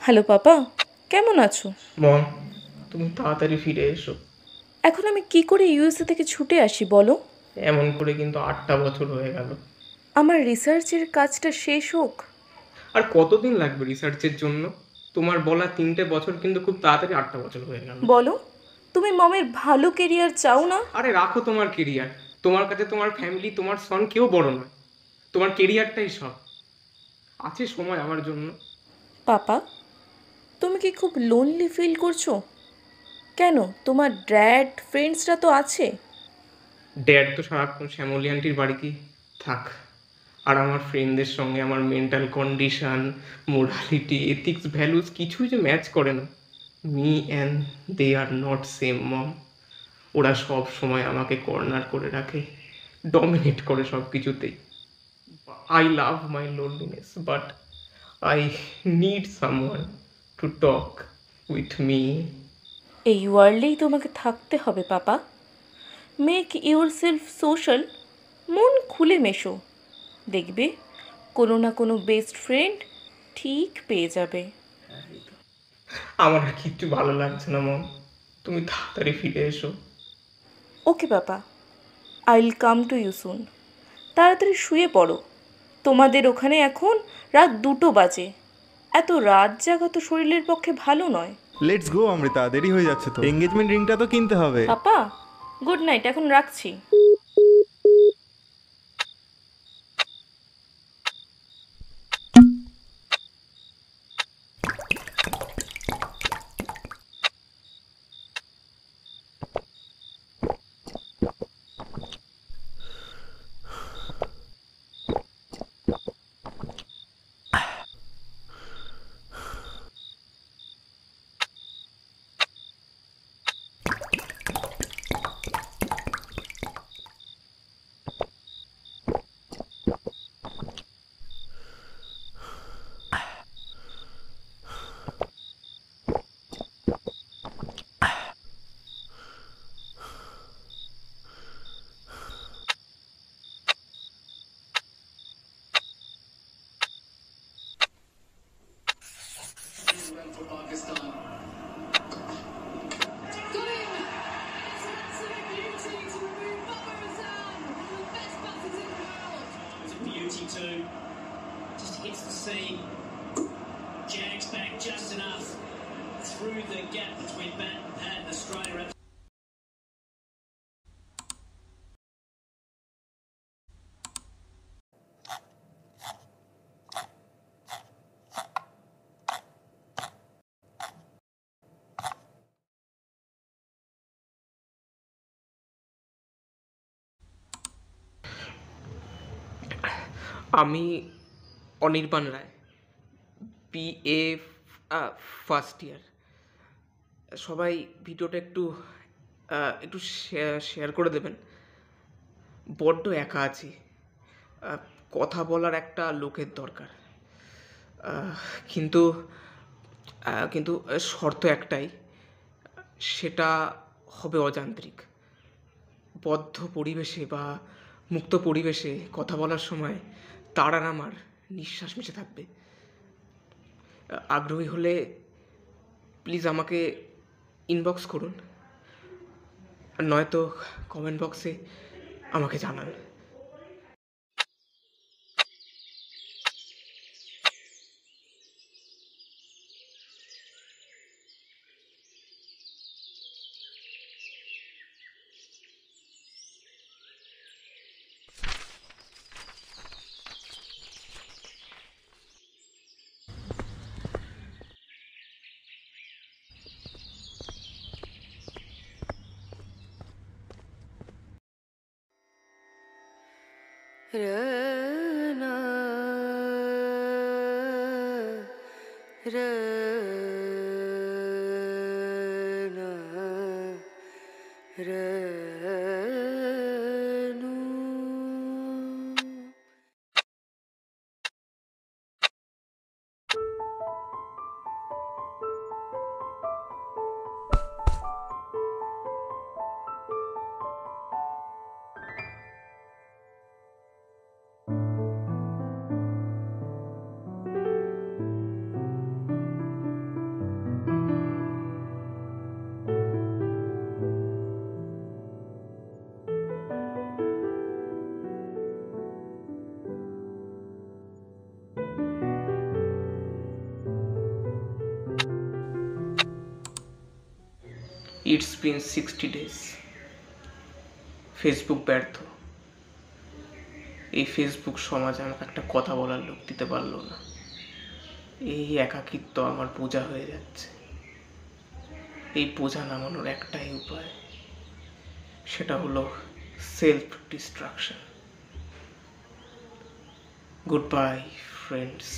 Hello papa, কেমন আছো? মম, তুমি তাড়াতাড়ি ফিরে এসো। এখন আমি কি করে ইউএসএ থেকে ছুটে আসি বলো? এমন করে কিন্তু 8টা বছর হয়ে গেল। আমার রিসার্চের কাজটা শেষ হোক। আর কতদিন লাগবে রিসার্চের জন্য? তোমার বলা 3টে বছর কিন্তু খুব তাড়াতাড়ি 8টা বছর হয়ে গেল। বলো, তুমি মমের ভালো কেরিয়ার চাও না? আরে রাখো তোমার কেরিয়ার। তোমার কাছে তোমার ফ্যামিলি, তোমার সন কেউ বড় নয়। তোমার কেরিয়ারটাই সব। আছে সময় আমার জন্য। পাপা, তুমি কি খুব লোনলি ফিল করছো? কেন, তোমার ড্যাড ফ্রেন্ডসরা তো আছে। ড্যাড তো সারাক্ষণ শ্যামলী আন্টির বাড়িতেই থাক। আর আমার ফ্রেন্ডদের সঙ্গে আমার mental condition, morality, ethics, values কিছুই যে ম্যাচ করে না। Me and they are not same mom. ওরা সব সময় আমাকে কর্নার করে রাখে, ডমিনেট করে সব কিছুতেই। I love my loneliness, but I need someone to talk with me. এই ওয়ার্ল্ডেই তোমাকে থাকতে হবে পাপা। মেক ইউর সেলফ সোশ্যাল, মন খুলে মেশো। দেখবে কোনো না কোনো বেস্ট ফ্রেন্ড ঠিক পেয়ে যাবে। আমার আর কিচ্ছু ভালো লাগছে না মম, তুমি তাড়াতাড়ি ফিরে এসো। Okay papa, I will come to you soon. তাড়াতাড়ি শুয়ে পড়ো। তোমাদের ওখানে এখন রাত 2টো বাজে। এত রাত জাগা তো শরীরের পক্ষে ভালো নয়। লেটস গো অমৃতা, দেরি হয়ে যাচ্ছে তো। এঙ্গেজমেন্ট রিংটা তো কিনতে হবে। পাপা, গুড নাইট, এখন রাখছি। Beauty too. Just hits the seam. Jags back just enough through the gap between bat and pad and Australia. আমি অনির্বাণ রায়, বিএ ফার্স্ট ইয়ার। সবাই ভিডিওটা একটু একটু শেয়ার করে দেবেন। বড্ড একা আছি। আহ, কথা বলার একটা লোকের দরকার। আহ, কিন্তু কিন্তু শর্ত একটাই, সেটা হবে অযান্ত্রিক। বদ্ধ পরিবেশে বা মুক্ত পরিবেশে কথা বলার সময় তার আর আমার নিঃশ্বাস মিশে থাকবে। আগ্রহী হলে প্লিজ আমাকে ইনবক্স করুন, আর নয়তো কমেন্ট বক্সে আমাকে জানান। Rana, Rana, Ranu. It's been 60 days। Facebook ব্যর্থ। এই ফেসবুক সমাজ আমাকে একটা কথা বলার লোক দিতে পারলো না। এই একাকিত্ব আমার বোঝা হয়ে যাচ্ছে। এই বোঝা নামানোর একটাই উপায়, সেটা হলো self destruction. Goodbye friends.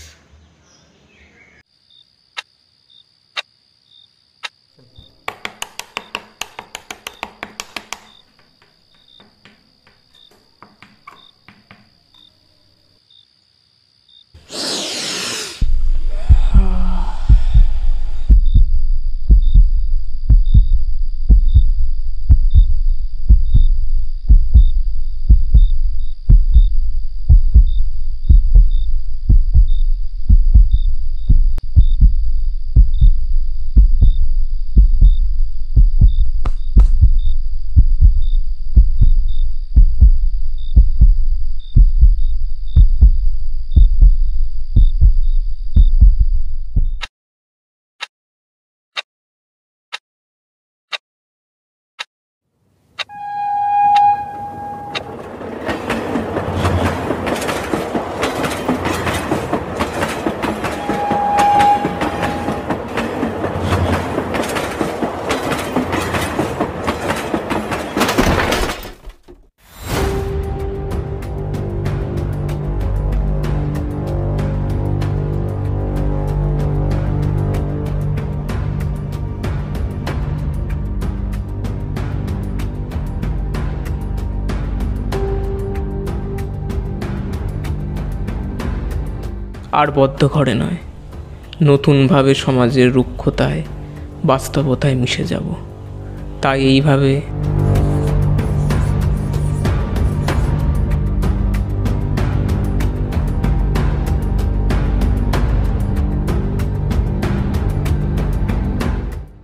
আর বদ্ধ ঘরে নয়, নতুনভাবে সমাজের রুক্ষতায় বাস্তবতায় মিশে যাব। তাই এইভাবে